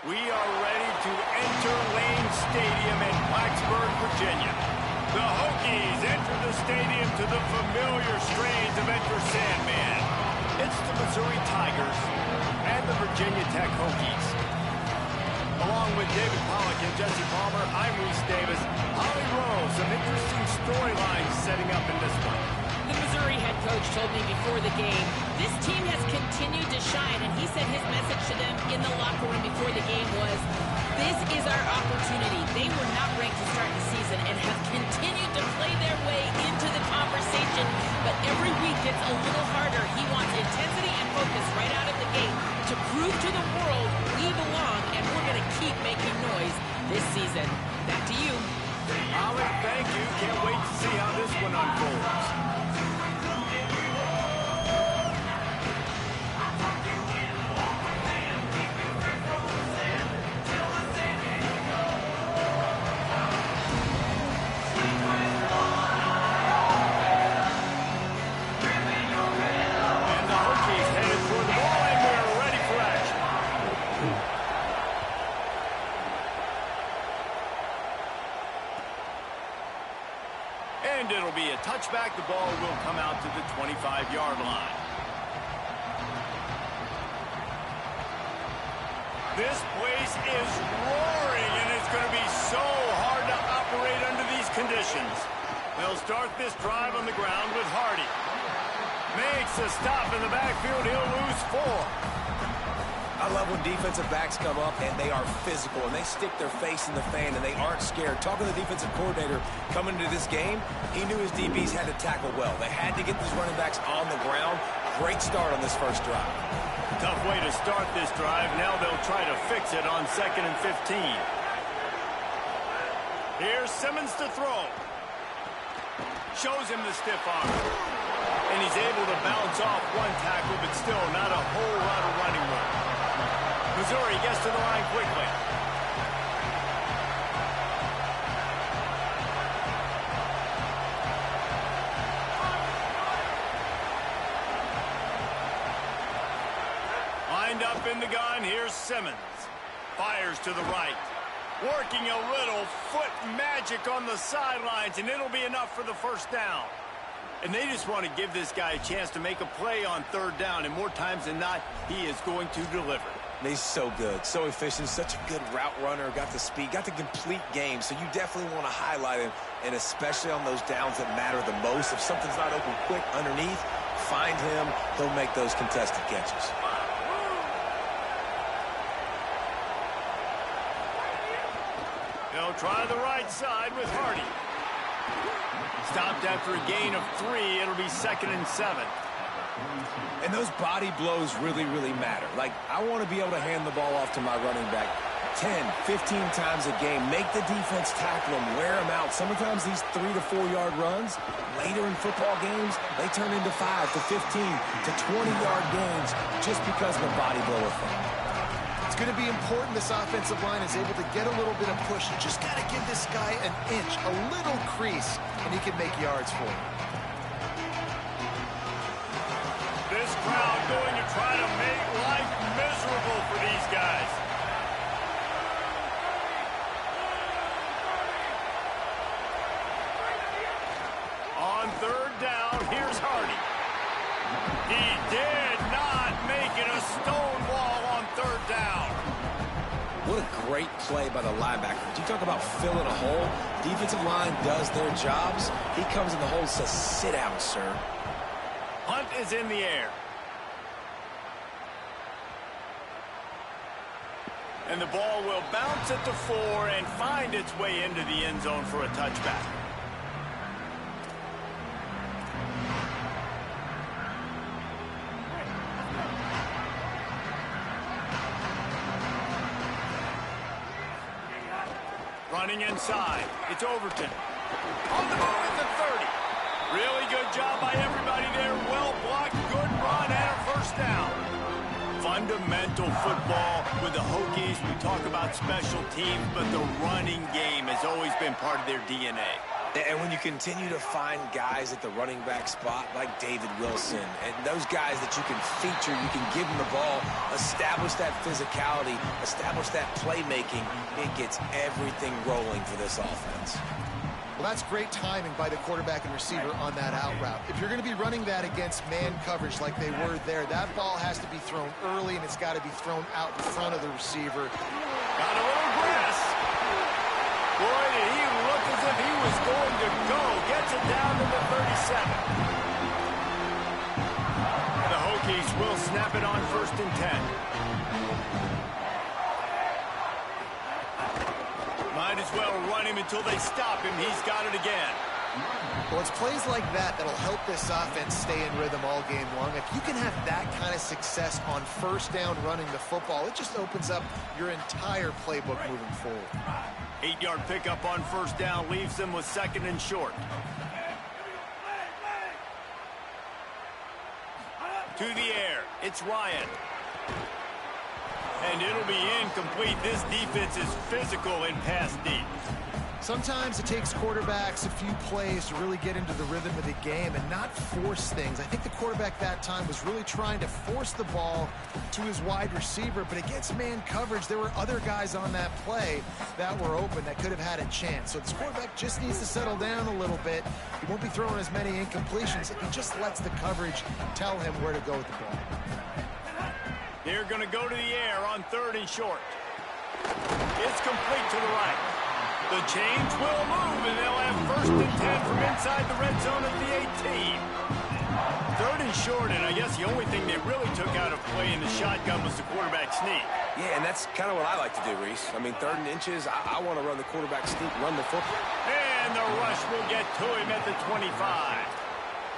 We are ready to enter Lane Stadium in Blacksburg, Virginia. The Hokies enter the stadium to the familiar strains of Enter Sandman. It's the Missouri Tigers and the Virginia Tech Hokies. Along with David Pollack and Jesse Palmer, I'm Reese Davis. Holly Rose, some interesting storylines setting up in this one. The Missouri head coach told me before the game, this team has continued to shine, and he said his message to them in the locker room before the game was, this is our opportunity. They were not ranked to start the season and have continued to play their way into the conversation, but every week gets a little harder. He wants intensity and focus right out of the gate to prove to the world we belong, and we're going to keep making noise this season. Back to you. Holly, thank you. Can't wait to see how this one unfolds. And it'll be a touchback. The ball will come out to the 25-yard line. This place is roaring, and it's going to be so hard to operate under these conditions. They'll start this drive on the ground with Hardy. Makes a stop in the backfield. He'll lose 4. I love when defensive backs come up and they are physical and they stick their face in the fan and they aren't scared. Talking to the defensive coordinator coming into this game, he knew his DBs had to tackle well. They had to get these running backs on the ground. Great start on this first drive. Tough way to start this drive. Now they'll try to fix it on 2nd and 15. Here's Simmons to throw. Shows him the stiff arm. And he's able to bounce off one tackle, but still not a whole lot of running room. Missouri gets to the line quickly. Lined up in the gun, here's Simmons. Fires to the right. Working a little foot magic on the sidelines, and it'll be enough for the first down. And they just want to give this guy a chance to make a play on 3rd down, and more times than not, he is going to deliver. He's so good, so efficient, such a good route runner, got the speed, got the complete game, so you definitely want to highlight him, and especially on those downs that matter the most. If something's not open quick underneath, find him, he'll make those contested catches. They'll try the right side with Hardy. Stopped after a gain of 3. It'll be 2nd and 7. And those body blows really, really matter. Like, I want to be able to hand the ball off to my running back 10, 15 times a game. Make the defense tackle them, wear them out. Sometimes these 3 to 4 yard runs, later in football games, they turn into 5 to 15 to 20-yard games just because of a body blow effect. It's going to be important this offensive line is able to get a little bit of push. You just got to give this guy an inch, a little crease, and he can make yards for you. This crowd going to try to make life miserable for these guys. On third down, here's Hardy. He did not make it a stone wall on third down. What a great play by the linebacker. You talk about filling a hole. Defensive line does their jobs. He comes in the hole and says, sit down, sir. Hunt is in the air. And the ball will bounce at the 4 and find its way into the end zone for a touchback. Running inside. It's Overton. On the move at the 30. Really good job by everybody there. Well blocked, good run, and a first down. Fundamental football with the Hokies. We talk about special teams, but the running game has always been part of their DNA. And when you continue to find guys at the running back spot like David Wilson and those guys that you can feature, you can give them the ball, establish that physicality, establish that playmaking, it gets everything rolling for this offense. Well, that's great timing by the quarterback and receiver on that out route. If you're going to be running that against man coverage like they were there, that ball has to be thrown early, and it's got to be thrown out in front of the receiver. Got a little grass. Boy, did he look as if he was going to go. Gets it down to the 37. The Hokies will snap it on 1st and 10. Might as well run him until they stop him. He's got it again. Well, it's plays like that that'll help this offense stay in rhythm all game long. If you can have that kind of success on first down running the football, it just opens up your entire playbook moving forward. 8-yard pickup on first down leaves them with 2nd and short. To the air, it's Ryan. And it'll be incomplete. This defense is physical in pass deep. Sometimes it takes quarterbacks a few plays to really get into the rhythm of the game and not force things. I think the quarterback that time was really trying to force the ball to his wide receiver, but against man coverage, there were other guys on that play that were open that could have had a chance. So this quarterback just needs to settle down a little bit. He won't be throwing as many incompletions if he just lets the coverage tell him where to go with the ball. They're going to go to the air on 3rd and short. It's complete to the right. The chains will move, and they'll have 1st and 10 from inside the red zone at the 18. 3rd and short, and I guess the only thing they really took out of play in the shotgun was the quarterback sneak. Yeah, and that's kind of what I like to do, Reese. I mean, 3rd and inches, I want to run the quarterback sneak, run the football. And the rush will get to him at the 25.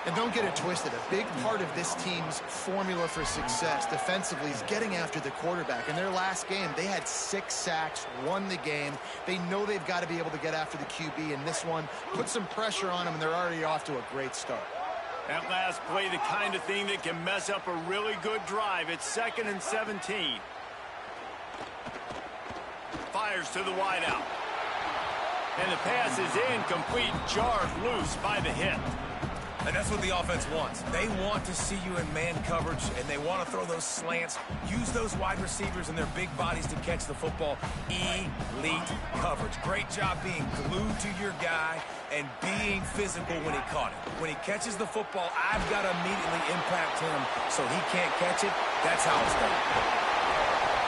And don't get it twisted. A big part of this team's formula for success defensively is getting after the quarterback. In their last game, they had 6 sacks, won the game. They know they've got to be able to get after the QB, and this one put some pressure on them, and they're already off to a great start. That last play, the kind of thing that can mess up a really good drive. It's 2nd and 17. Fires to the wideout. And the pass is incomplete, jarred loose by the hit. And that's what the offense wants. They want to see you in man coverage, and they want to throw those slants, use those wide receivers and their big bodies to catch the football. Elite coverage. Great job being glued to your guy and being physical when he caught it. When he catches the football, I've got to immediately impact him so he can't catch it. That's how it's done.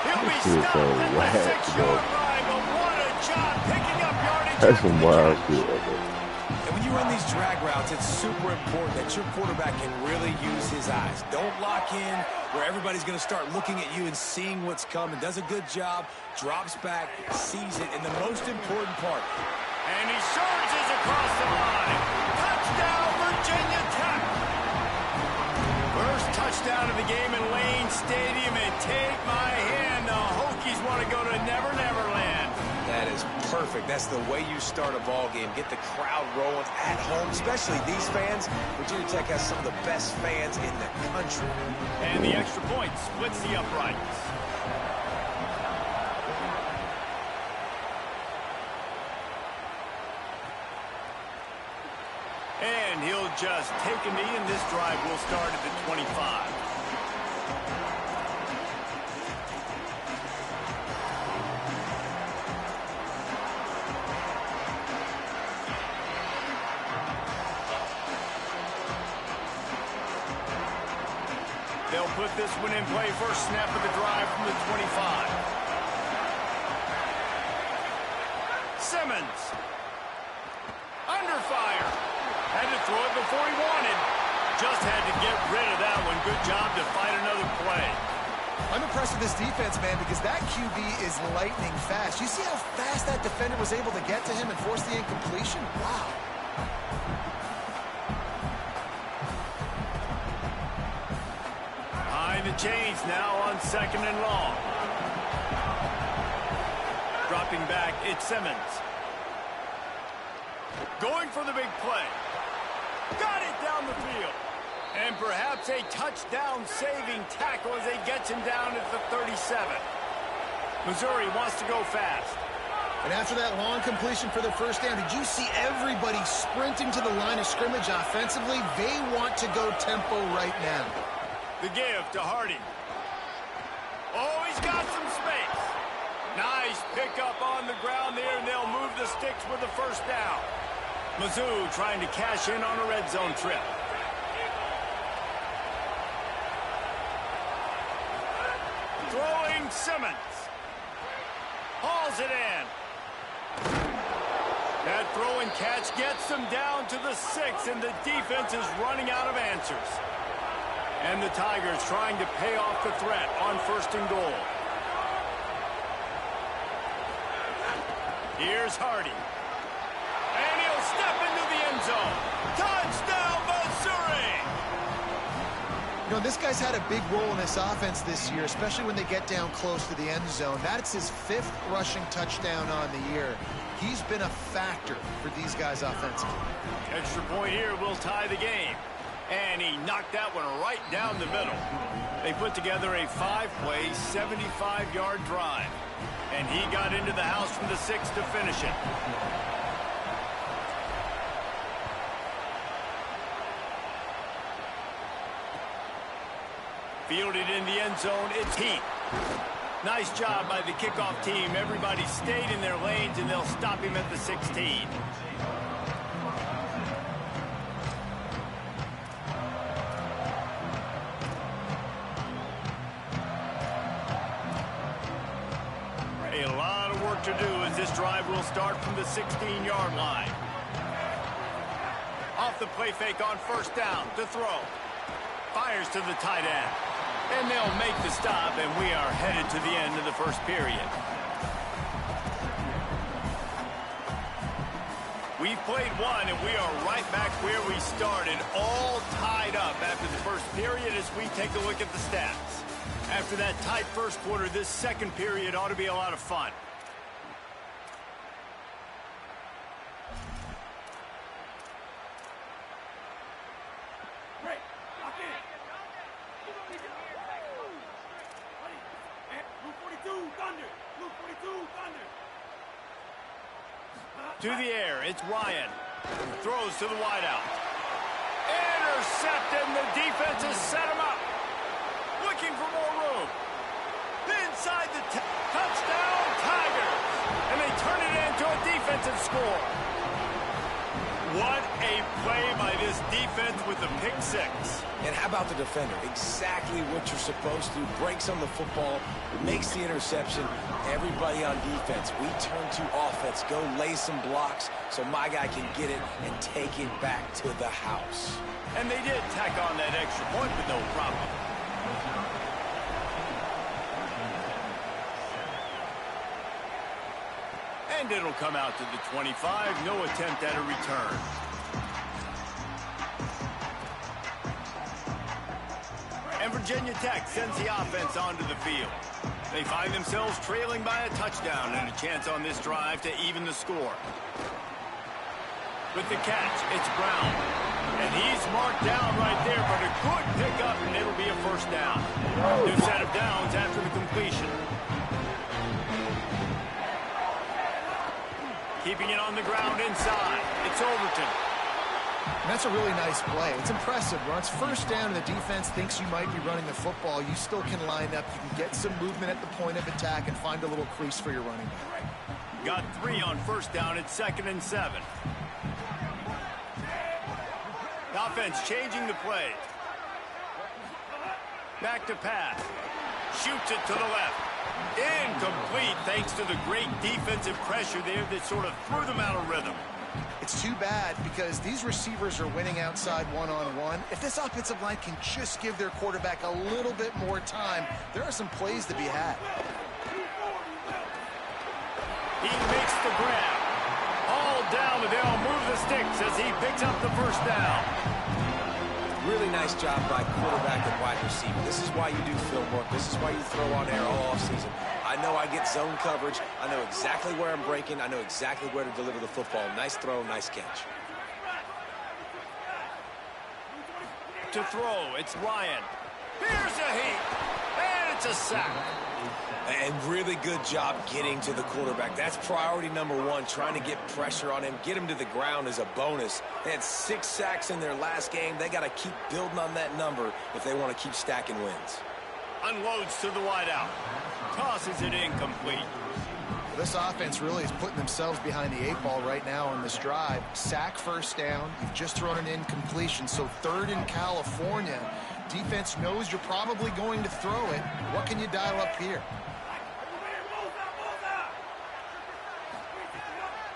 He'll be stopped at the 6-yard line, but what a job picking up yardage. That's some wild shit. And when you run these drag routes, it's super important that your quarterback can really use his eyes. Don't lock in where everybody's going to start looking at you and seeing what's coming. Does a good job, drops back, sees it, and the most important part. And he surges across the line. Touchdown, Virginia Tech. First touchdown of the game in Lane Stadium, and take my hand, the Hokies want to go to Never Never perfect. That's the way you start a ball game. Get the crowd rolling at home, especially these fans. Virginia Tech has some of the best fans in the country. And the extra point splits the uprights. And he'll just take a knee, and this drive will start at the 25. They'll put this one in play. First snap of the drive from the 25. Simmons. Under fire. Had to throw it before he wanted. Just had to get rid of that one. Good job to fight another play. I'm impressed with this defense, man, because that QB is lightning fast. You see how fast that defender was able to get to him and force the incompletion? Wow. Behind the chains now on 2nd and long. Dropping back, it's Simmons. Going for the big play. Got it down the field. And perhaps a touchdown-saving tackle as he gets him down at the 37. Missouri wants to go fast. And after that long completion for the first down, did you see everybody sprinting to the line of scrimmage offensively? They want to go tempo right now. The give to Hardy. Oh, he's got some space. Nice pickup on the ground there, and they'll move the sticks with the first down. Mizzou trying to cash in on a red zone trip. Throwing Simmons. Hauls it in. That throw and catch gets them down to the 6, and the defense is running out of answers. And the Tigers trying to pay off the threat on 1st and goal. Here's Hardy. And he'll step into the end zone. Touchdown, Missouri! You know, this guy's had a big role in this offense this year, especially when they get down close to the end zone. That's his 5th rushing touchdown on the year. He's been a factor for these guys offensively. Extra point here will tie the game. And he knocked that one right down the middle. They put together a 5-play, 75-yard drive. And he got into the house from the 6 to finish it. Fielded in the end zone, it's Heat. Nice job by the kickoff team. Everybody stayed in their lanes, and they'll stop him at the 16. A lot of work to do as this drive will start from the 16-yard line. Off the play fake on 1st down to throw. Fires to the tight end. And they'll make the stop, and we are headed to the end of the 1st period. We've played one, and we are right back where we started, all tied up after the 1st period as we take a look at the stats. After that tight 1st quarter, this 2nd period ought to be a lot of fun. To the air, it's Ryan. Throws to the wideout. Intercepted, and the defense has set him up. Looking for more room. Inside the touchdown, Tigers. And they turn it into a defensive score. What a play by this defense with the pick 6. And how about the defender? Exactly what you're supposed to. Breaks on the football, makes the interception. Everybody on defense, we turn to offense. Go lay some blocks so my guy can get it and take it back to the house. And they did tack on that extra point with no problem. And it'll come out to the 25. No attempt at a return. And Virginia Tech sends the offense onto the field. They find themselves trailing by a touchdown and a chance on this drive to even the score. With the catch, it's Brown. And he's marked down right there, but a good pickup, and it'll be a first down. New set of downs after the completion. Keeping it on the ground inside. It's Overton. And that's a really nice play. It's impressive. When it's first down and the defense thinks you might be running the football, you still can line up. You can get some movement at the point of attack and find a little crease for your running back. Got 3 on first down. It's 2nd and 7. The offense changing the play. Back to pass. Shoots it to the left. Incomplete thanks to the great defensive pressure there that sort of threw them out of rhythm. It's too bad because these receivers are winning outside one-on-one. If this offensive line can just give their quarterback a little bit more time, there are some plays to be had. He makes the grab. All down, but they'll move the sticks as he picks up the first down. Really nice job by quarterback and wide receiver. This is why you do film work. This is why you throw on air all offseason. I know I get zone coverage. I know exactly where I'm breaking. I know exactly where to deliver the football. Nice throw, nice catch. To throw, it's Ryan. Here's a heat, and it's a sack. And really good job getting to the quarterback. That's priority number 1, trying to get pressure on him. Get him to the ground as a bonus. They had 6 sacks in their last game. They got to keep building on that number if they want to keep stacking wins. Unloads to the wideout. Tosses it incomplete. This offense really is putting themselves behind the 8 ball right now on this drive. Sack first down. You've just thrown an incompletion, so 3rd in California. Defense knows you're probably going to throw it. What can you dial up here?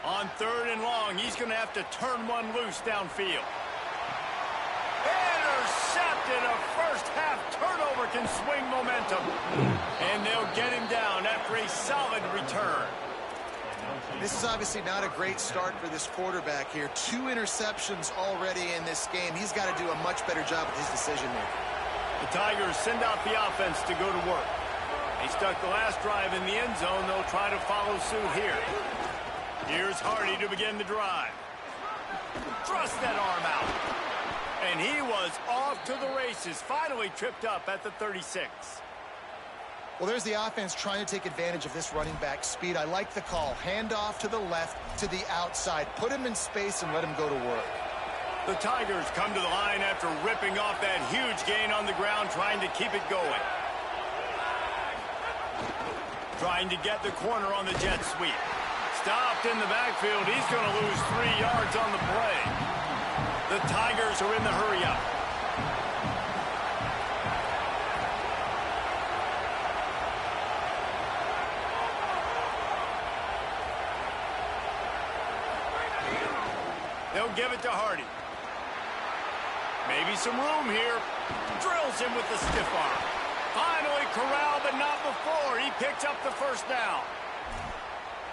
On 3rd and long, he's going to have to turn one loose downfield. Intercepted. A first-half turnover can swing momentum. And they'll get him down after a solid return. This is obviously not a great start for this quarterback here. 2 interceptions already in this game. He's got to do a much better job with his decision-making. The Tigers send out the offense to go to work. They stuck the last drive in the end zone. They'll try to follow suit here. Here's Hardy to begin the drive. Thrust that arm out. And he was off to the races. Finally tripped up at the 36. Well, there's the offense trying to take advantage of this running back speed. I like the call. Hand off to the left, to the outside. Put him in space and let him go to work. The Tigers come to the line after ripping off that huge gain on the ground, trying to keep it going. Trying to get the corner on the jet sweep. Stopped in the backfield. He's going to lose 3 yards on the play. The Tigers are in the hurry-up. They'll give it to Hardy. Maybe some room here. Drills him with the stiff arm. Finally corralled, but not before. He picks up the first down.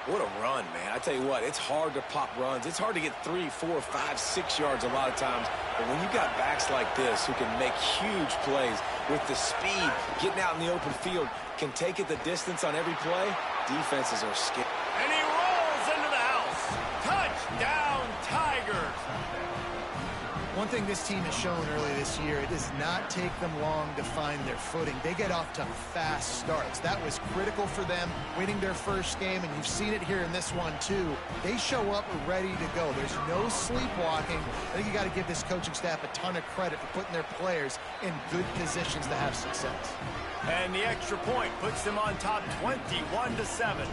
What a run, man. I tell you what, it's hard to pop runs. It's hard to get 3, 4, 5, 6 yards a lot of times. But when you got backs like this who can make huge plays with the speed, getting out in the open field, can take it the distance on every play, defenses are scared. And he rolls into the house. Touchdown, Tigers. One thing this team has shown early this year, it does not take them long to find their footing. They get off to fast starts. That was critical for them, winning their first game, and you've seen it here in this one too. They show up ready to go. There's no sleepwalking. I think you got to give this coaching staff a ton of credit for putting their players in good positions to have success. And the extra point puts them on top 21-7.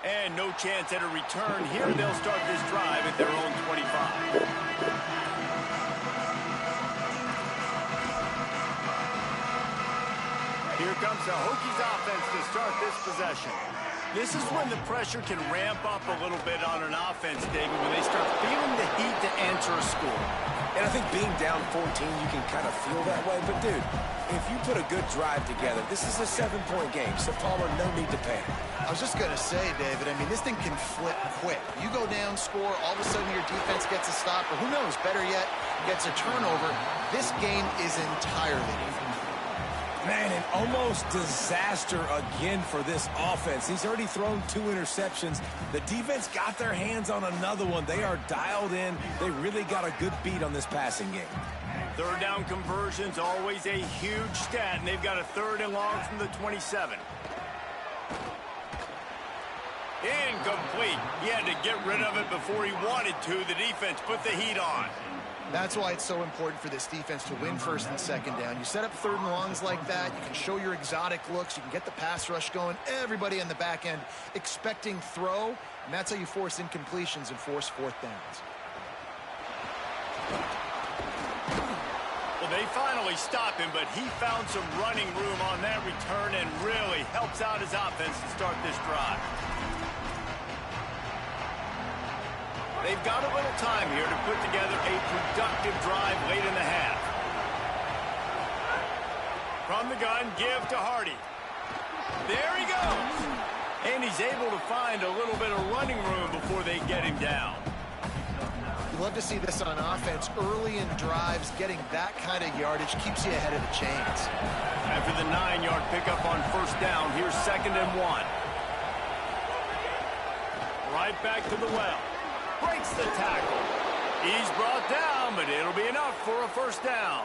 And no chance at a return here. They'll start this drive at their own 25. Here comes the Hokies offense to start this possession. This is when the pressure can ramp up a little bit on an offense, David, when they start feeling the heat to answer a score. And I think being down 14, you can kind of feel that way. But, dude, if you put a good drive together, this is a 7-point game. So, Palmer, no need to panic. I was just going to say, David, I mean, this thing can flip quick. You go down, score, all of a sudden your defense gets a stop, or who knows, better yet, gets a turnover. This game is entirely different. Man, an almost disaster again for this offense. He's already thrown 2 interceptions. The defense got their hands on another one. They are dialed in. They really got a good beat on this passing game. Third down conversion's always a huge stat, and they've got a 3rd and long from the 27. Incomplete. He had to get rid of it before he wanted to. The defense put the heat on. That's why it's so important for this defense to win 1st and 2nd down. You set up 3rd and longs like that. You can show your exotic looks. You can get the pass rush going. Everybody on the back end expecting throw, and that's how you force incompletions and force 4th downs. Well, they finally stop him, but he found some running room on that return and really helps out his offense to start this drive. They've got a little time here to put together a productive drive late in the half. From the gun, give to Hardy. There he goes. And he's able to find a little bit of running room before they get him down. You love to see this on offense. Early in drives, getting that kind of yardage keeps you ahead of the chains. After the 9-yard pickup on 1st down, here's 2nd and 1. Right back to the well. Breaks the tackle. He's brought down, but it'll be enough for a 1st down.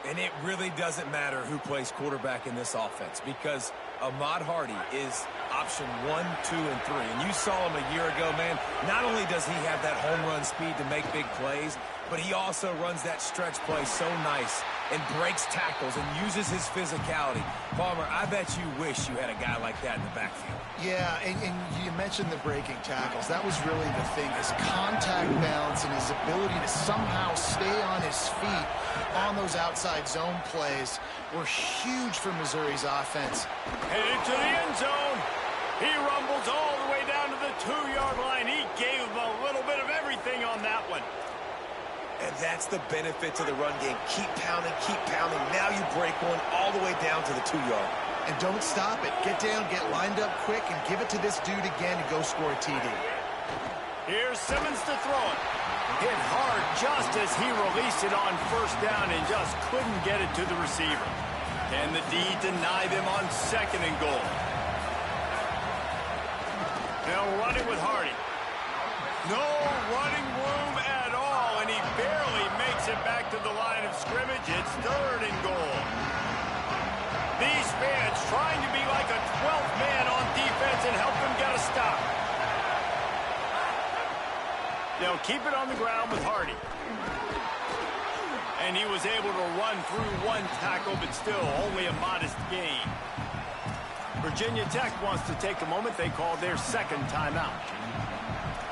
And it really doesn't matter who plays quarterback in this offense because Ahmad Hardy is option 1, 2, and 3. And you saw him a year ago, man. Not only does he have that home run speed to make big plays, but he also runs that stretch play so nice and breaks tackles and uses his physicality. Palmer, I bet you wish you had a guy like that in the backfield. Yeah, and you mentioned the breaking tackles. That was really the thing. His contact balance and his ability to somehow stay on his feet on those outside zone plays were huge for Missouri's offense. Headed to the end zone. He rumbles all the way down to the 2-yard line. He gave him a little bit of everything on that one. And that's the benefit to the run game. Keep pounding, keep pounding. Now you break one all the way down to the 2-yard. And don't stop it. Get down, get lined up quick, and give it to this dude again to go score a TD. Here's Simmons to throw it. Hit hard just as he released it on 1st down and just couldn't get it to the receiver. And the D denied him on 2nd and goal. They'll run it with Hardy. No running room at all, and he barely makes it back to the line of scrimmage. It's 3rd and goal. These fans trying to be like a 12th man on defense and help them get a stop. They'll keep it on the ground with Hardy. And he was able to run through 1 tackle, but still only a modest gain. Virginia Tech wants to take a moment. They called their 2nd timeout.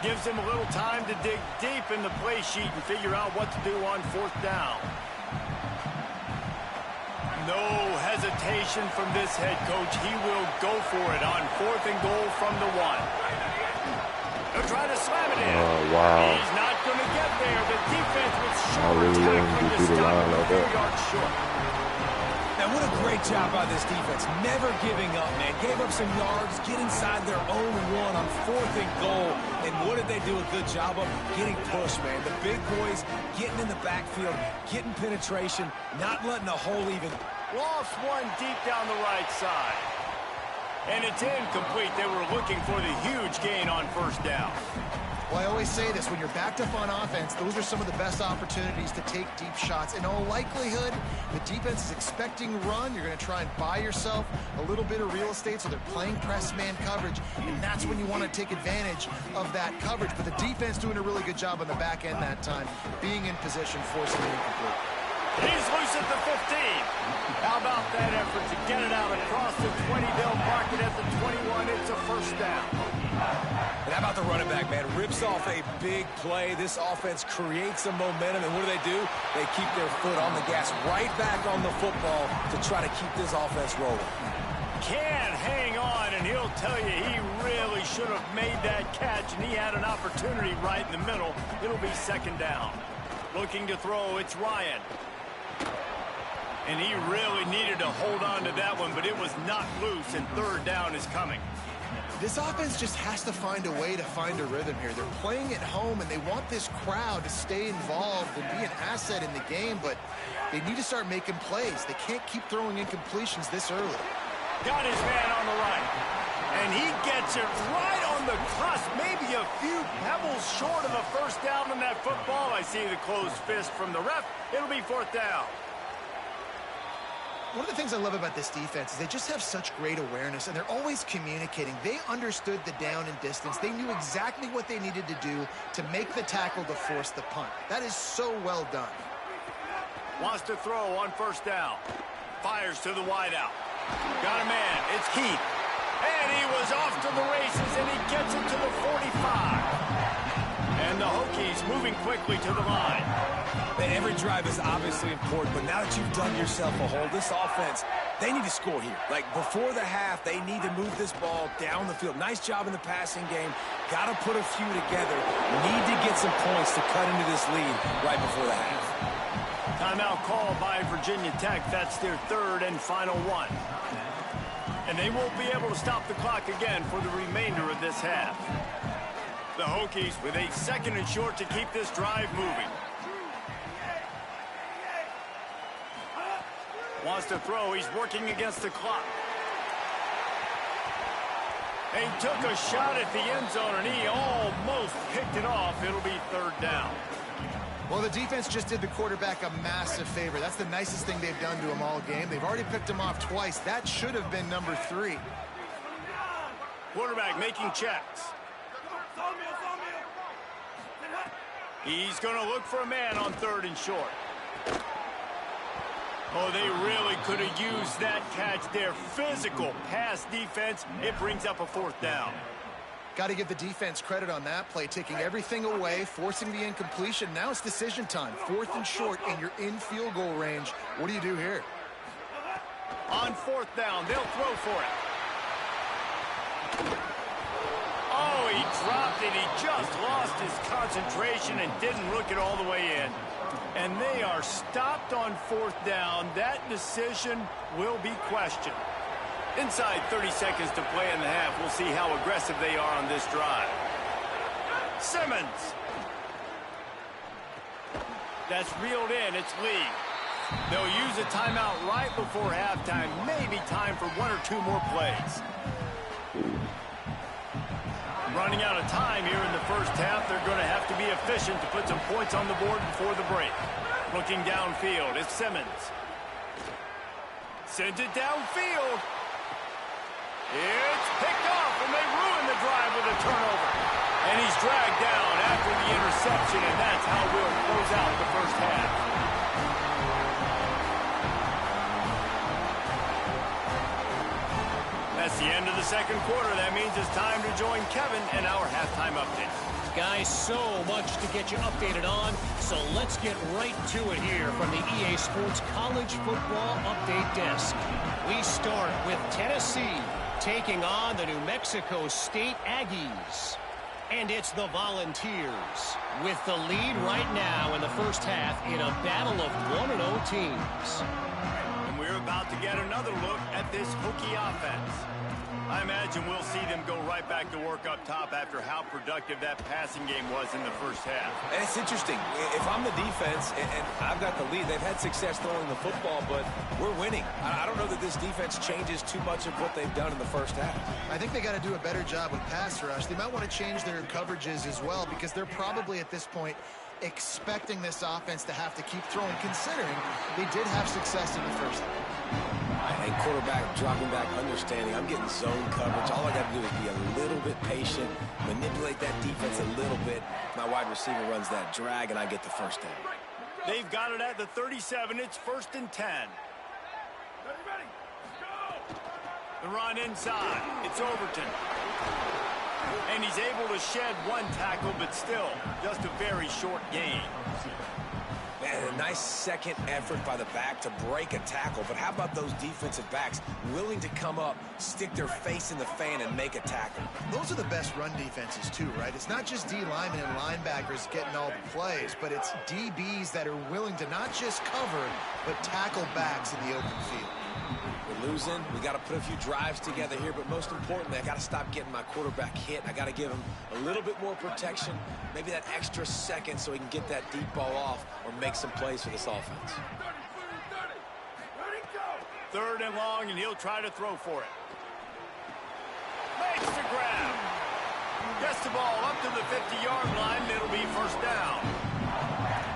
Gives him a little time to dig deep in the play sheet and figure out what to do on 4th down. No hesitation from this head coach. He will go for it on 4th and goal from the 1. He'll try to slam it in. Oh, wow. He's not going to get there. The defense was I short really wanted tackling to to do the stop line him like a few that. yards short. Now, what a great job by this defense. Never giving up, man. Gave up some yards, get inside their own 1 on 4th and goal. And what did they do a good job of? Getting pushed, man. The big boys getting in the backfield, getting penetration, not letting a hole even. Lost 1 deep down the right side. And it's incomplete. They were looking for the huge gain on 1st down. Well, I always say this, when you're backed up on offense, those are some of the best opportunities to take deep shots. In all likelihood, the defense is expecting run. You're going to try and buy yourself a little bit of real estate, so they're playing press man coverage, and that's when you want to take advantage of that coverage. But the defense doing a really good job on the back end that time, being in position, forcing it incomplete. He's loose at the 15. How about that effort to get it out across the 20? They'll mark it at the 21. It's a 1st down. And how about the running back, man? Rips off a big play. This offense creates some momentum, and what do? They keep their foot on the gas, right back on the football to try to keep this offense rolling. Can hang on, and he'll tell you he really should have made that catch, and he had an opportunity right in the middle. It'll be 2nd down. Looking to throw, it's Ryan. And he really needed to hold on to that one, but it was not loose, and third down is coming. This offense just has to find a way to find a rhythm here. They're playing at home, and they want this crowd to stay involved and be an asset in the game, but they need to start making plays. They can't keep throwing incompletions this early. Got his man on the right, and he gets it right on the cusp, maybe a few pebbles short of a first down on that football. I see the closed fist from the ref. It'll be fourth down. One of the things I love about this defense is they just have such great awareness, and they're always communicating. They understood the down and distance. They knew exactly what they needed to do to make the tackle to force the punt. That is so well done. Wants to throw on first down. Fires to the wideout. Got a man. It's Keith. And he was off to the races, and he gets it to the 45. And the Hokies moving quickly to the line. Every drive is obviously important, but now that you've dug yourself a hole, this offense, they need to score here. Like, before the half, they need to move this ball down the field. Nice job in the passing game. Got to put a few together. Need to get some points to cut into this lead right before the half. Timeout called by Virginia Tech. That's their third and final one. And they won't be able to stop the clock again for the remainder of this half. The Hokies with a second and short to keep this drive moving. Wants to throw. He's working against the clock. He took a shot at the end zone, and he almost picked it off. It'll be third down. Well, the defense just did the quarterback a massive favor. That's the nicest thing they've done to him all game. They've already picked him off twice. That should have been number 3. Quarterback making checks. He's going to look for a man on third and short. Oh, they really could have used that catch there. Physical pass defense. It brings up a fourth down. Got to give the defense credit on that play, taking everything away, forcing the incompletion. Now it's decision time. Fourth and short, and you're in field goal range. What do you do here? On fourth down, they'll throw for it. Oh, he dropped it. He just lost his concentration and didn't look it all the way in. And they are stopped on fourth down. That decision will be questioned. Inside 30 seconds to play in the half. We'll see how aggressive they are on this drive. Simmons. That's reeled in. It's Lee. They'll use a timeout right before halftime. Maybe time for 1 or 2 more plays. Running out of time here in the first half. They're going to have to be efficient to put some points on the board before the break. Looking downfield, it's Simmons. Sends it downfield. It's picked off, and they ruin the drive with a turnover. And he's dragged down after the interception, and that's how we'll close out the first half. That's the end of the second quarter. That means it's time to join Kevin and our halftime update. Guys, so much to get you updated on, so let's get right to it here from the EA Sports College Football Update Desk. We start with Tennessee taking on the New Mexico State Aggies. And it's the Volunteers with the lead right now in the first half in a battle of 1-0 teams. And we're about to get another look at this Hokie offense. I imagine we'll see them go right back to work up top after how productive that passing game was in the first half. And it's interesting. If I'm the defense and I've got the lead, they've had success throwing the football, but we're winning. I don't know that this defense changes too much of what they've done in the first half. I think they got to do a better job with pass rush. They might want to change their coverages as well, because they're probably at this point expecting this offense to have to keep throwing, considering they did have success in the first half. And quarterback dropping back, understanding I'm getting zone coverage. All I got to do is be a little bit patient, manipulate that defense a little bit. My wide receiver runs that drag, and I get the first down. They've got it at the 37. It's 1st and 10. The run inside. It's Overton. And he's able to shed one tackle, but still just a very short gain. And a nice second effort by the back to break a tackle. But how about those defensive backs willing to come up, stick their face in the fan, and make a tackle? Those are the best run defenses, too, right? It's not just D linemen and linebackers getting all the plays, but it's DBs that are willing to not just cover, but tackle backs in the open field. We're losing. We got to put a few drives together here, but most importantly, I got to stop getting my quarterback hit. I got to give him a little bit more protection, maybe that extra second so he can get that deep ball off or make some plays for this offense. 3rd and long, and he'll try to throw for it. Makes the grab. Gets the ball up to the 50-yard line, and it'll be 1st down.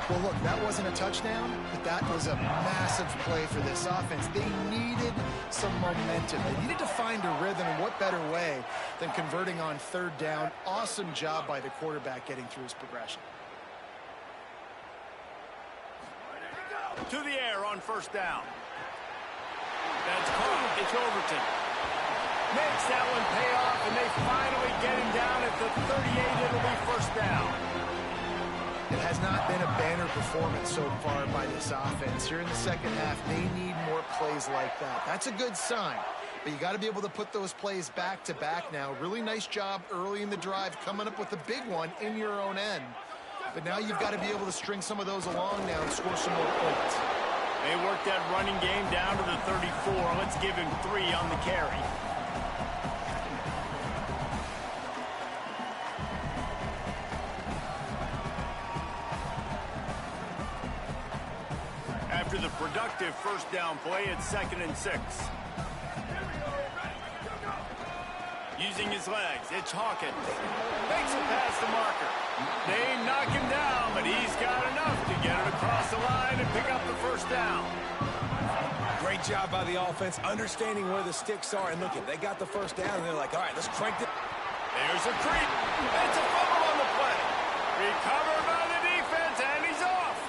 Well, look, that wasn't a touchdown, but that was a massive play for this offense. They needed some momentum. They needed to find a rhythm, and what better way than converting on 3rd down. Awesome job by the quarterback getting through his progression. To the air on 1st down. That's caught. It's Overton. Makes that one pay off, and they finally get him down at the 38. It'll be 1st down. It has not been a banner performance so far by this offense. Here in the second half, they need more plays like that. That's a good sign, but you got to be able to put those plays back to back now. Really nice job early in the drive, coming up with a big one in your own end. But now you've got to be able to string some of those along now and score some more points. They work that running game down to the 34. Let's give him 3 on the carry. After the productive 1st down play, it's 2nd and 6. Using his legs, it's Hawkins. Makes it past the marker. They knock him down, but he's got enough to get it across the line and pick up the 1st down. Great job by the offense, understanding where the sticks are. And look, they got the 1st down, and they're like, all right, let's crank it. There's a creep. It's a fumble on the play. Recovered by the defense, and he's off.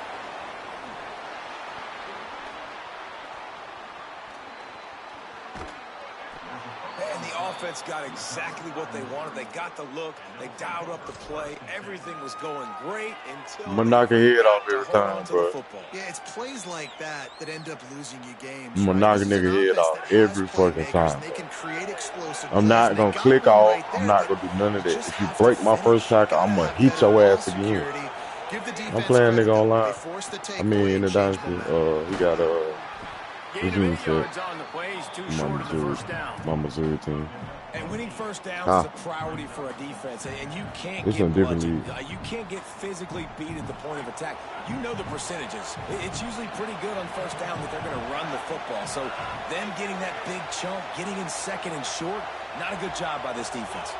And the offense got exactly what they wanted. They got the look. They dialed up the play. Everything was going great until I'm gonna knock a head off every time, bro. Yeah, it's plays like that that end up losing you games. I'm gonna knock a nigga head off every fucking time. They can create explosive I'm not gonna click off. I'm not gonna do none of that. If you break my first tackle, I'm gonna hit your ass again. I'm playing nigga online. I mean, in the dynasty, he got Gain of 8 yards on the play. He's too short of the 1st down. My Missouri team. And winning 1st downs is a priority for a defense, and you can't get bludgeoned. You can't get physically beat at the point of attack. You know the percentages. It's usually pretty good on 1st down that they're going to run the football. So them getting that big chunk, getting in 2nd and short, not a good job by this defense.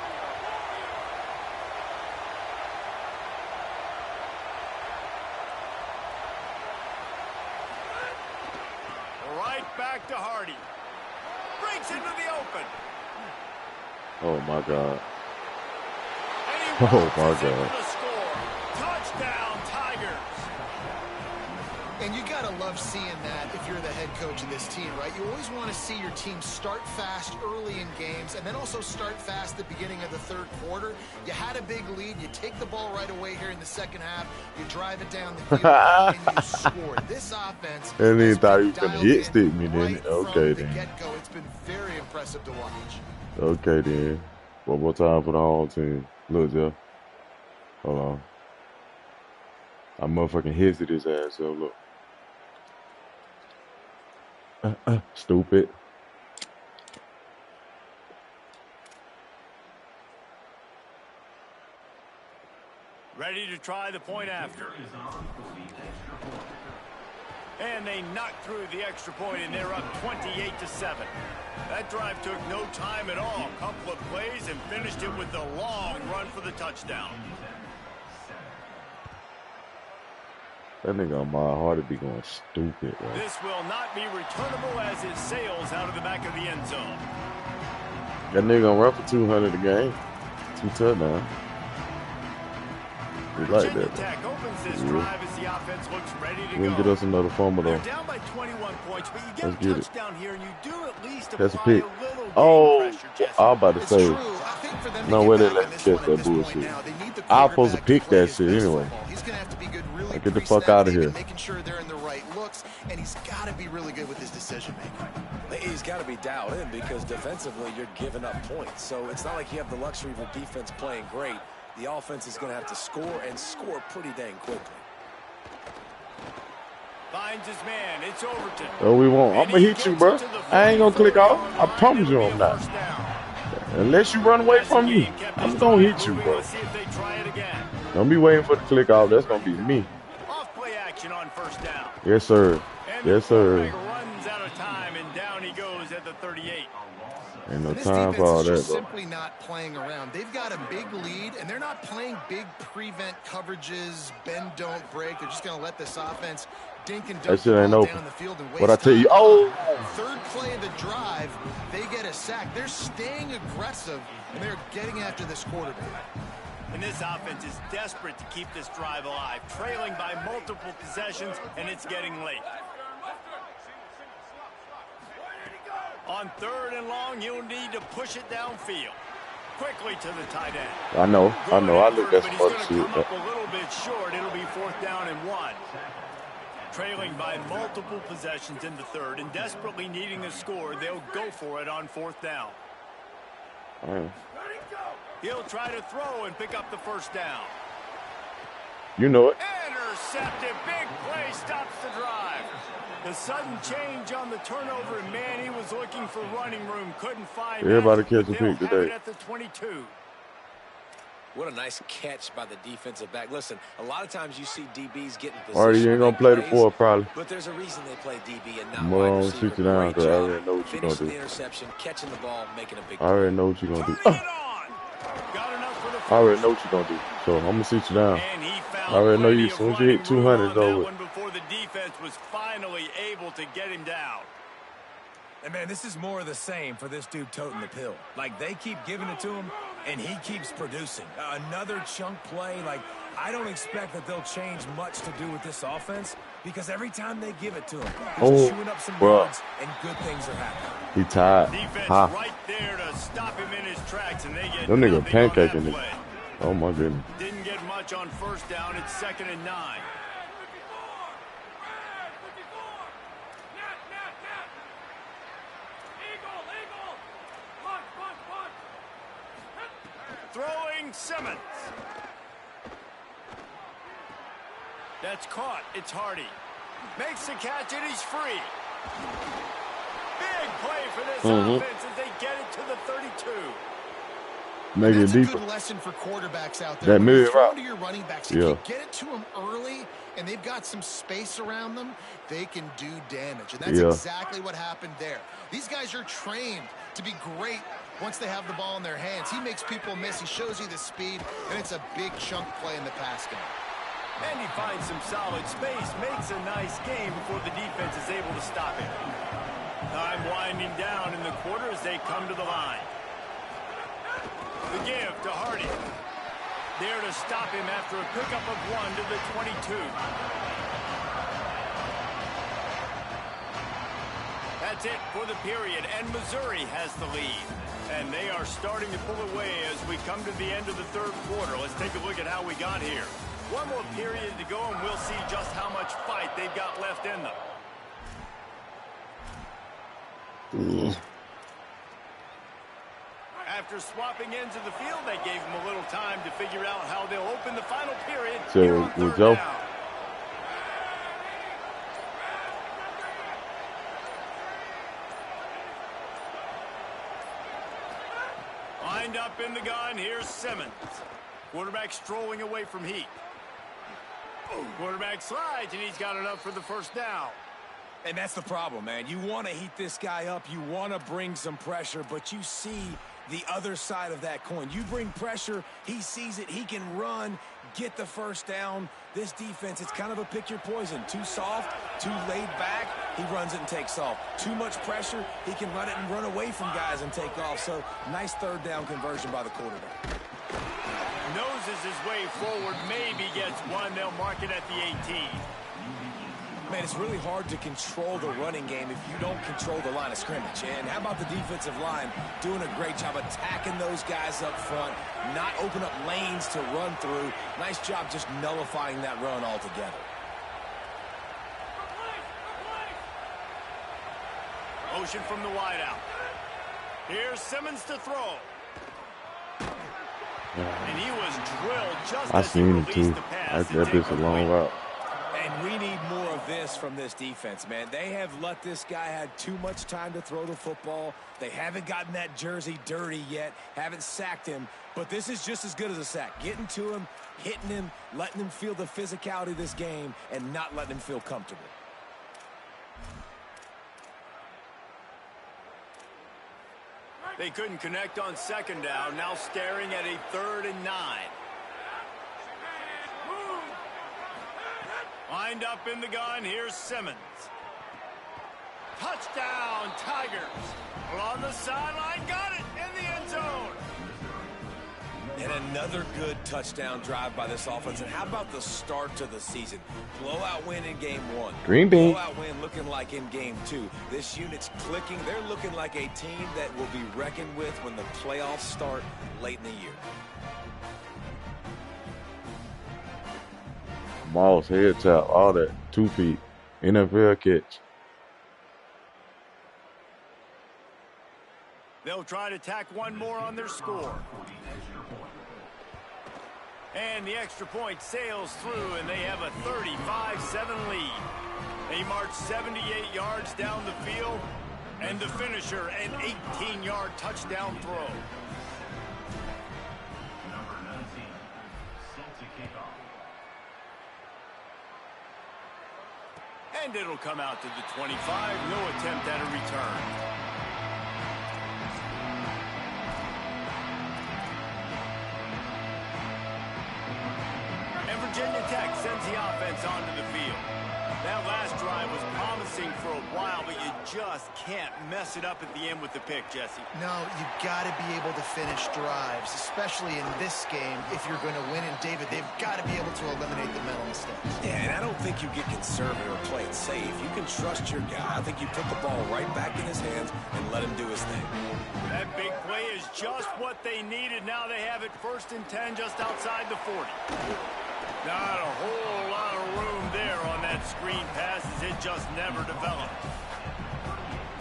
Back to Hardy. Breaks into the open. Oh, my God. And he oh, my God. The score. Touchdown, Tigers. And you got to love seeing that if you're the head coach of this team, right? You always want to see your team start fast early in games and then also start fast at the beginning of the 3rd quarter. You had a big lead. You take the ball right away here in the 2nd half. You drive it down the field and you score. This offense. And he thought he was going to hit stick me, didn't it? Okay, then. Get-go. It's been very impressive to watch. Okay, then. One more time for the whole team. Look, Jeff. Hold on. I motherfucking hits his ass, so look. Stupid. Ready to try the point after. And they knocked through the extra point, and they're up 28-7. That drive took no time at all. Couple of plays and finished it with the long run for the touchdown. That nigga on my heart to be going stupid, right? This will not be returnable as it sails out of the back of the end zone. That nigga gonna run for 200 a game. 2 touchdowns. We like that. Tech opens this drive as the offense looks ready to go. Get us another fumble though. They're down by 21 points, but you get a touchdown here and you do at least that's a pick. Oh, I'm about to say. No way they let me catch that bullshit. I was supposed to pick that shit anyway. He's gonna have to be good should really get the fuck out of here. Making sure they're in the right looks, and he's got to be really good with his decision making. He's got to be dialed in because defensively you're giving up points. So it's not like you have the luxury of your defense playing great. The offense is going to have to score and score pretty dang quickly. Finds his man. It's Overton. Oh, we won't. I'm going to hit you, bro. I ain't going to click off. I promise you I'm not. Unless you run away from me, I'm going to hit you, bro. Don't be waiting for the click off. That's going to be me. Off play action on first down. Yes, sir. Yes, sir. Runs out of time, and down he goes at the 38. Ain't no time for all that, bro. Simply not playing around. They've got a big lead, and they're not playing big prevent coverages, bend, don't break. They're just going to let this offense dink and dunk down the field and waste what I tell you, oh! Third play of the drive, they get a sack. They're staying aggressive, and they're getting after this quarterback. And this offense is desperate to keep this drive alive, trailing by multiple possessions, and it's getting late. On third and long, you'll need to push it downfield. Quickly to the tight end. I know. I looked at some other shit. Come up a little bit short. It'll be 4th down and 1. Trailing by multiple possessions in the third and desperately needing a score, they'll go for it on 4th down. He'll try to throw and pick up the first down. You know it. Intercepted. Big play stops the drive. The sudden change on the turnover, and man, he was looking for running room. Couldn't find everybody catch a pick today. At the 22. What a nice catch by the defensive back. Listen, a lot of times you see DBs getting position. Already, you ain't going to play the 4 probably. But there's a reason they play DB and not wide receiver. Sit you down, because I already know what you're going to do. The interception, catching the ball, making a big I already know what you're going to do. I already know what you're going to do. So I'm going to sit you down. I already know you. As soon as you hit 200, it's over. Before the defense was finally able to get him down. And man, this is more of the same for this dude toting the pill. Like, they keep giving it to him, and he keeps producing. Another chunk play. Like, I don't expect that they'll change much to do with this offense because every time they give it to him, he's chewing up some yards, and good things are happening. He tied. Defense right there to stop him in his tracks, and they get them nigga pancaking it. Oh my goodness. Didn't get much on first down. It's 2nd and 9. Throwing Simmons. That's caught. It's Hardy. Makes the catch, and he's free. Big play for this offense as they get it to the 32. Make it deeper. Good lesson for quarterbacks out there. That mid route. To your running backs, if you get it to them early and they've got some space around them, they can do damage. And that's exactly what happened there. These guys are trained to be great once they have the ball in their hands. He makes people miss. He shows you the speed, and it's a big chunk play in the pass game. And he finds some solid space, makes a nice game before the defense is able to stop him. Time winding down in the quarter as they come to the line. The give to Hardy. There to stop him after a pickup of 1 to the 22. That's it for the period, and Missouri has the lead. And they are starting to pull away as we come to the end of the third quarter. Let's take a look at how we got here. One more period to go, and we'll see just how much fight they've got left in them. After swapping ends of the field, they gave them a little time to figure out how they'll open the final period. So we go. Lined up in the gun, here's Simmons. Quarterback strolling away from Heat. Quarterback slides, and he's got enough for the first down. And that's the problem, man. You want to heat this guy up. You want to bring some pressure, but you see the other side of that coin. You bring pressure, he sees it, he can run, get the first down. This defense, it's kind of a pick your poison. Too soft, too laid back, he runs it and takes off. Too much pressure, he can run it and run away from guys and take off. So, nice third down conversion by the quarterback. Noses his way forward, maybe gets one. They'll mark it at the 18. Man, it's really hard to control the running game if you don't control the line of scrimmage. And how about the defensive line doing a great job attacking those guys up front, not open up lanes to run through. Nice job just nullifying that run altogether. Motion from the wideout. Here's Simmons to throw. And he was drilled just as he released the pass. That bitch a long route. And we need more of this from this defense, man. They have let this guy have too much time to throw the football. They haven't gotten that jersey dirty yet, haven't sacked him. But this is just as good as a sack. Getting to him, hitting him, letting him feel the physicality of this game, and not letting him feel comfortable. They couldn't connect on second down. Now staring at a 3rd and 9. Lined up in the gun. Here's Simmons. Touchdown, Tigers. On the sideline. Got it in the end zone. And another good touchdown drive by this offense. And how about the start to the season? Blowout win in game 1. Green bean. Blowout win looking like in game 2. This unit's clicking. They're looking like a team that will be reckoned with when the playoffs start late in the year. Moss, head tap, all that. 2 feet. NFL catch. They'll try to tack one more on their score. And the extra point sails through, and they have a 35-7 lead. They march 78 yards down the field, and the finisher, an 18-yard touchdown throw. And it'll come out to the 25. No attempt at a return. Virginia Tech sends the offense onto the field. That last drive was promising for a while, but you just can't mess it up at the end with the pick, Jesse. No, you've got to be able to finish drives, especially in this game. If you're going to win, and David, they've got to be able to eliminate the mental mistakes. Yeah, and I don't think you get conservative or play it safe. You can trust your guy. I think you put the ball right back in his hands and let him do his thing. That big play is just what they needed. Now they have it 1st and 10 just outside the 40. Not a whole lot of room there on that screen pass as it just never developed.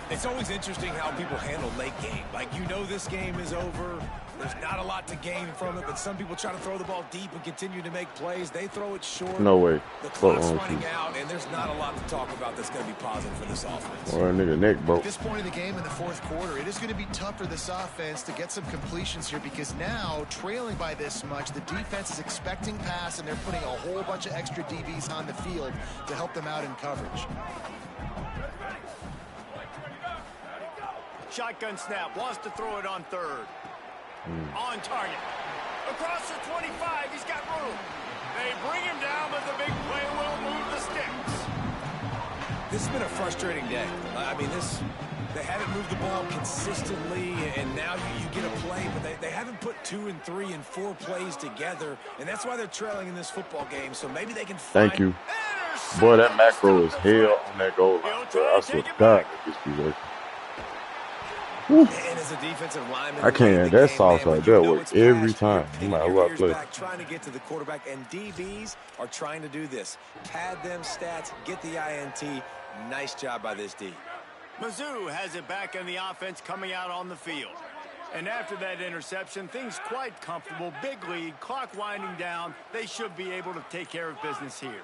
It's always interesting how people handle late game. Like, you know this game is over. There's not a lot to gain from it, but some people try to throw the ball deep and continue to make plays. They throw it short. No way. The clock's running out, and there's not a lot to talk about that's going to be positive for this offense. Or a nigga neck broke. At this point in the game in the 4th quarter, it is going to be tough for this offense to get some completions here because now, trailing by this much, the defense is expecting pass, and they're putting a whole bunch of extra DBs on the field to help them out in coverage. Shotgun snap, wants to throw it on 3rd. On target. Across the 25, he's got room. They bring him down, but the big play will move the sticks. This has been a frustrating day. I mean, they haven't moved the ball consistently, and now you get a play, but they haven't put 2 and 3 and 4 plays together, and that's why they're trailing in this football game, so maybe they can find... Thank you. Boy, that macro is hell on that goal line. I swear to God, this be working. And as a defensive lineman, I can't. That sauce right there works every time. No matter what I play. Trying to get to the quarterback, and DBs are trying to do this. Pad them stats, get the INT. Nice job by this D. Mizzou has it back in the offense coming out on the field. And after that interception, things quite comfortable. Big lead, clock winding down. They should be able to take care of business here.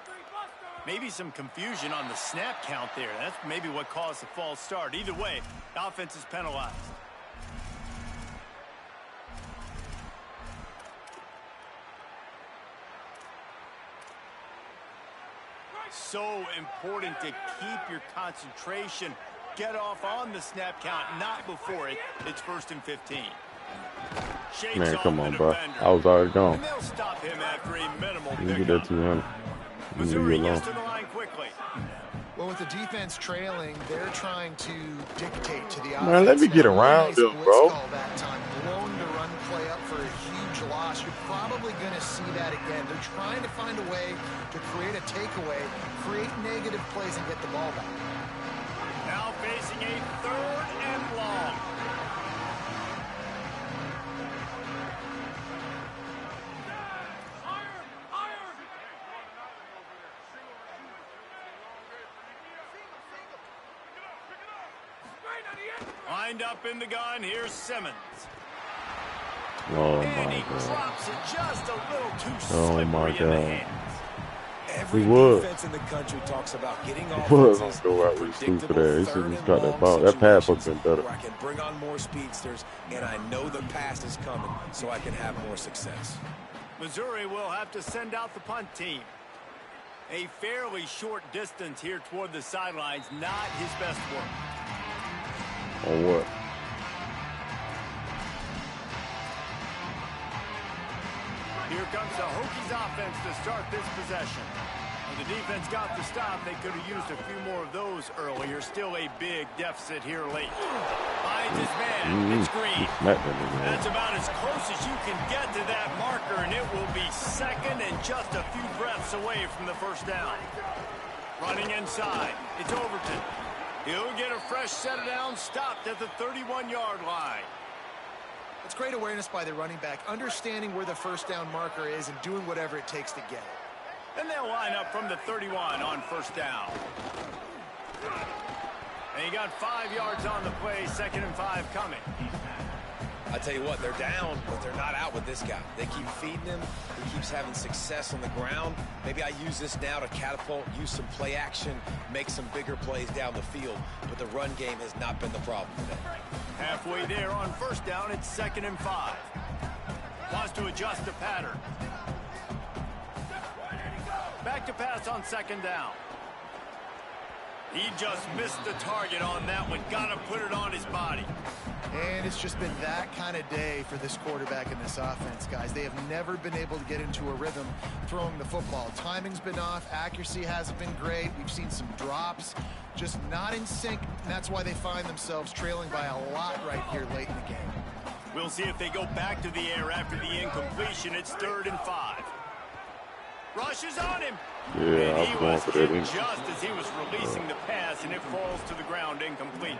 Maybe some confusion on the snap count there. That's maybe what caused the false start. Either way, the offense is penalized. So important to keep your concentration. Get off on the snap count, not before it. It's 1st and 15. Shakes Man, come on, bro. defender. I was already gone. And they'll stop him after a minimal You can get pickup. that 200. Missouri gets to the line quickly. Well, with the defense trailing, they're trying to dictate to the offense. Man, let me get around nice them, blitz bro. call that time, blowing the run play up for a huge loss. You're probably going to see that again. They're trying to find a way to create a takeaway, create negative plays, and get the ball back. Now facing a 3rd and long. Lined up in the gun, here's Simmons. Oh, And my he God. drops it just a little too Oh, slippery my in the God. hands. Every He would. defense in the country talks about getting He was gonna offenses go in out with stupid predictable ass. He should 3rd just and got that long ball. That pass would have situations been better. where I can bring on more speedsters, and I know the pass is coming, so I can have more success. Missouri will have to send out the punt team. A fairly short distance here toward the sidelines, not his best work. Or what? Here comes the Hokies offense to start this possession. When the defense got the stop, they could have used a few more of those earlier. Still a big deficit here late. Finds his man. It's Green. That's about as close as you can get to that marker, and it will be 2nd and just a few breaths away from the 1st down. Running inside. It's Overton. He'll get a fresh set down, stopped at the 31-yard line. It's great awareness by the running back, understanding where the 1st down marker is and doing whatever it takes to get it. And they'll line up from the 31 on 1st down. And he got 5 yards on the play, 2nd and 5 coming. I tell you what, they're down, but they're not out with this guy. They keep feeding him. He keeps having success on the ground. Maybe I use this now to catapult, use some play action, make some bigger plays down the field. But the run game has not been the problem today. Halfway there on 1st down, it's 2nd and 5. Wants to adjust the pattern. Back to pass on 2nd down. He just missed the target on that one. Got to put it on his body. And it's just been that kind of day for this quarterback and this offense, guys. They have never been able to get into a rhythm throwing the football. Timing's been off. Accuracy hasn't been great. We've seen some drops. Just not in sync. And that's why they find themselves trailing by a lot right here late in the game. We'll see if they go back to the air after the incompletion. It's 3rd and 5. Rushes on him. Yeah, and I he was going was for that. hit just as he was releasing the pass, and it falls to the ground incomplete.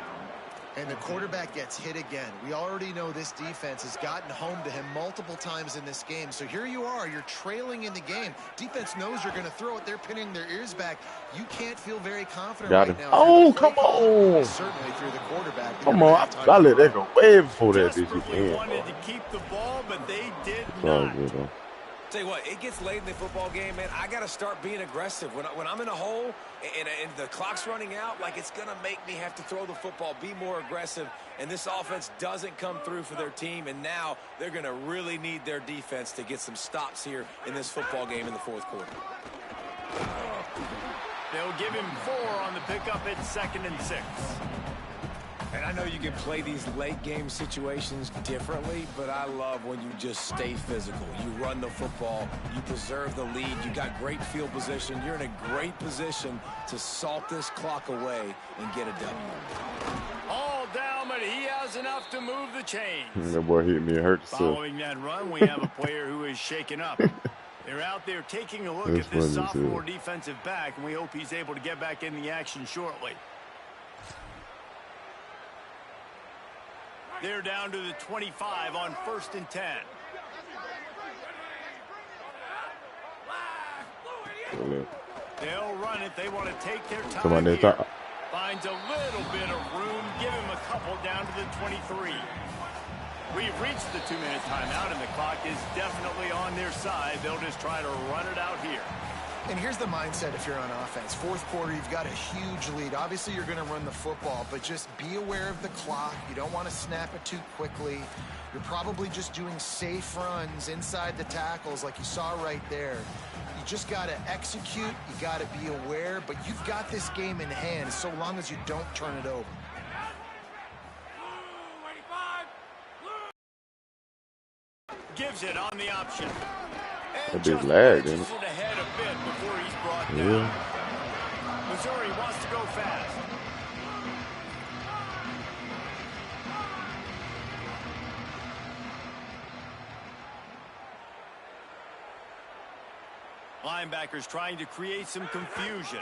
And the quarterback gets hit again. We already know this defense has gotten home to him multiple times in this game. So here you are, you're trailing in the game. Defense knows you're going to throw it. They're pinning their ears back. You can't feel very confident right now. Oh, come on. Certainly through the quarterback. Come on. I let that go way before that bitch Desperately again. wanted to keep the ball, but they did Sorry, not. you know. Tell you what, it gets late in the football game, man. I got to start being aggressive. When I'm in a hole and the clock's running out, like, it's going to make me have to throw the football, be more aggressive. And this offense doesn't come through for their team, and now they're going to really need their defense to get some stops here in this football game in the 4th quarter. They'll give him 4 on the pickup at 2nd and 6. And I know you can play these late game situations differently, but I love when you just stay physical. You run the football, you preserve the lead, you got great field position. You're in a great position to salt this clock away and get a W. All down, but he has enough to move the chains. That boy hit me and hurt himself. Following that run, we have a player who is shaken up. They're out there taking a look at this sophomore defensive back, and we hope he's able to get back in the action shortly. They're down to the 25 on 1st and 10. They'll run it. They want to take their time here. Finds a little bit of room. Give him a couple down to the 23. We've reached the 2-minute timeout, and the clock is definitely on their side. They'll just try to run it out here. And here's the mindset if you're on offense. 4th quarter, you've got a huge lead. Obviously, you're going to run the football, but just be aware of the clock. You don't want to snap it too quickly. You're probably just doing safe runs inside the tackles like you saw right there. You just got to execute. You got to be aware, but you've got this game in hand so long as you don't turn it over. Gives it on the option. That big lag, didn't it? Ahead a bit before he's brought down. Missouri wants to go fast. Linebackers trying to create some confusion.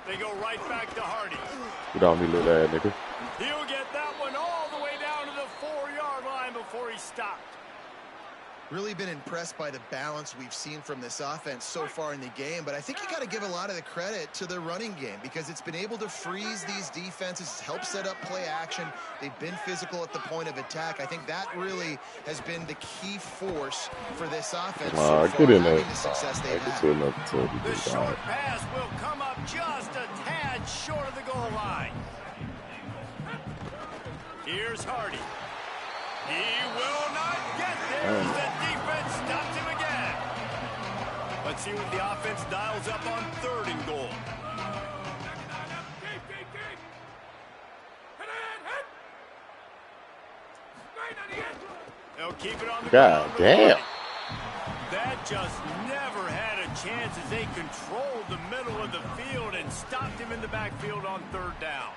They go right back to Hardy. Get off me, little ass nigga. He'll get that one all the way down to the 4-yard line before he stopped. Really been impressed by the balance we've seen from this offense so far in the game, but I think you got to give a lot of the credit to the running game because it's been able to freeze these defenses, help set up play action. They've been physical at the point of attack. I think that really has been the key force for this offense so far, get in there. the success they've had. The short pass will come up just a tad short of the goal line. Here's Hardy. He will not get there. The defense stops him again. Let's see what the offense dials up on 3rd and goal. They'll keep it on the God damn. That just never had a chance as they controlled the middle of the field and stopped him in the backfield on 3rd down.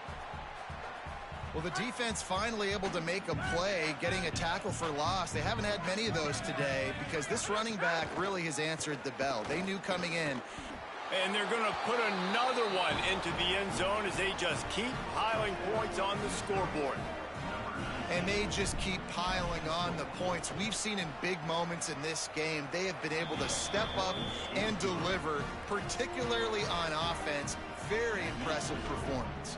Well, the defense finally able to make a play, getting a tackle for loss. They haven't had many of those today because this running back really has answered the bell. They knew coming in. And they're going to put another one into the end zone as they just keep piling points on the scoreboard. And they just keep piling on the points. We've seen in big moments in this game, they have been able to step up and deliver, particularly on offense. Very impressive performance.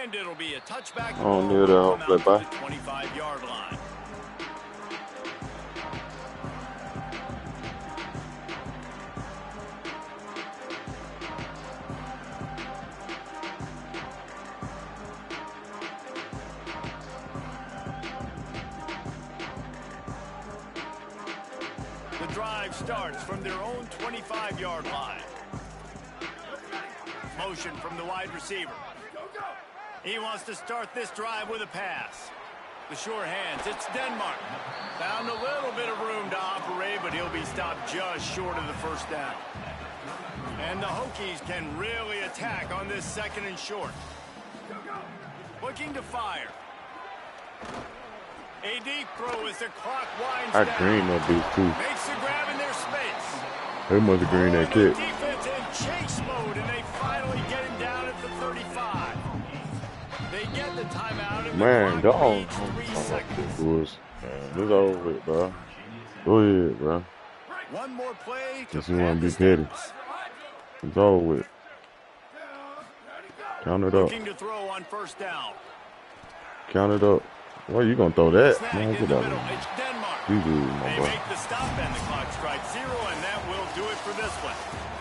And it'll be a touchback. Oh, near the flip by. 25-yard line. The drive starts from their own 25-yard line. Motion from the wide receiver. He wants to start this drive with a pass. The sure hands, it's Denmark. Found a little bit of room to operate, but he'll be stopped just short of the 1st down. And the Hokies can really attack on this 2nd and short. Looking to fire. A deep throw as the clock winds down. I green that bitch too. Makes the grab in their space. They must have green that kick. Defense in chase mode, and they finally get him down at the 35. They get the timeout. Man, go on. It's over with, bro. Go ahead, bro. One more play to If you want to be petty. It's over with. Count it up. Looking to throw on 1st down. Count it up. Why you gonna throw that? Snag Man, in get the out middle. of here. It's Denmark. You good, my They boy. make the stop and the clock strikes 0, and that will do it for this one.